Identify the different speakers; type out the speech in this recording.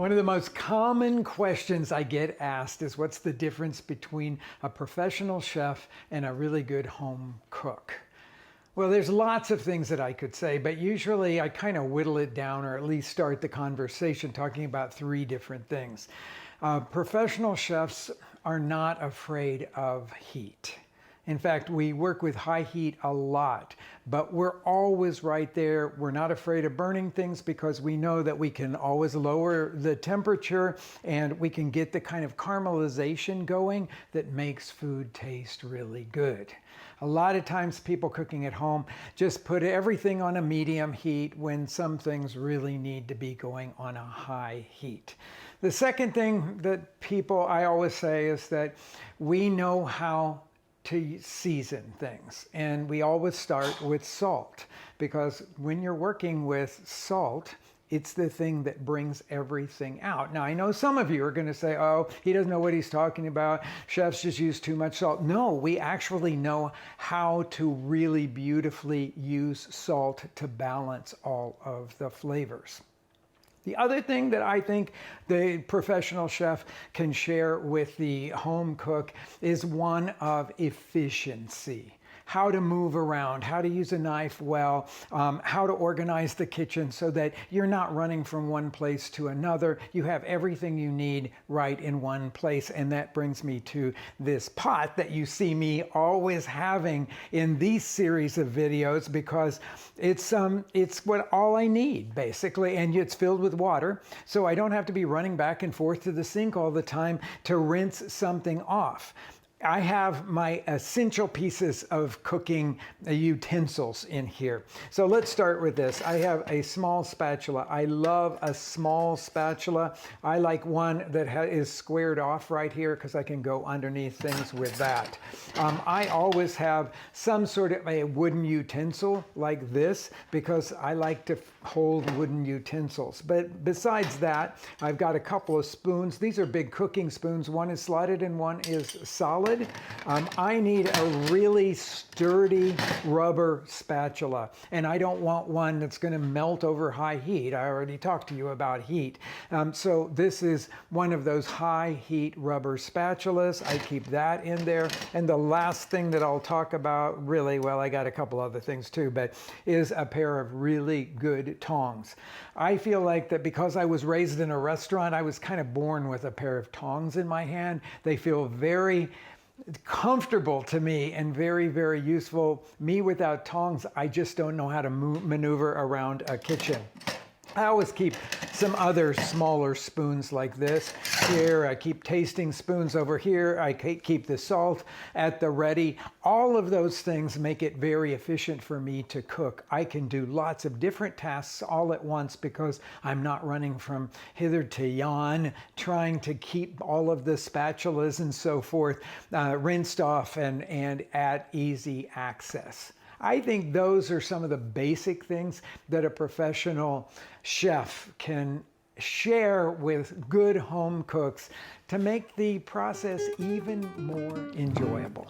Speaker 1: One of the most common questions I get asked is what's the difference between a professional chef and a really good home cook? Well, there's lots of things that I could say, but usually I kind of whittle it down or at least start the conversation talking about three different things. Professional chefs are not afraid of heat. In fact, we work with high heat a lot, but we're always right there. We're not afraid of burning things because we know that we can always lower the temperature and we can get the kind of caramelization going that makes food taste really good. A lot of times people cooking at home just put everything on a medium heat when some things really need to be going on a high heat. The second thing that I always say is that we know how to season things, and we always start with salt, because when you're working with salt, it's the thing that brings everything out. Now, I know some of you are going to say, oh, he doesn't know what he's talking about. Chefs just use too much salt. No, we actually know how to really beautifully use salt to balance all of the flavors. The other thing that I think the professional chef can share with the home cook is one of efficiency. How to move around, how to use a knife well, how to organize the kitchen so that you're not running from one place to another. You have everything you need right in one place. And that brings me to this pot that you see me always having in these series of videos, because it's all I need basically, and it's filled with water, so I don't have to be running back and forth to the sink all the time to rinse something off. I have my essential pieces of cooking utensils in here. So let's start with this. I have a small spatula. I love a small spatula. I like one that is squared off right here because I can go underneath things with that. I always have some sort of a wooden utensil like this because I like to hold wooden utensils. But besides that, I've got a couple of spoons. These are big cooking spoons. One is slotted and one is solid. I need a really sturdy rubber spatula, and I don't want one that's going to melt over high heat. I already talked to you about heat. So this is one of those high heat rubber spatulas. I keep that in there. And the last thing that I'll talk about, really, well, I got a couple other things too, but is a pair of really good tongs. I feel like that because I was raised in a restaurant, I was kind of born with a pair of tongs in my hand. They feel very comfortable to me and very, very useful. Me without tongs, I just don't know how to maneuver around a kitchen. I always keep some other smaller spoons like this here. I keep tasting spoons over here. I keep the salt at the ready. All of those things make it very efficient for me to cook. I can do lots of different tasks all at once because I'm not running from hither to yon, trying to keep all of the spatulas and so forth rinsed off and at easy access. I think those are some of the basic things that a professional chef can share with good home cooks to make the process even more enjoyable.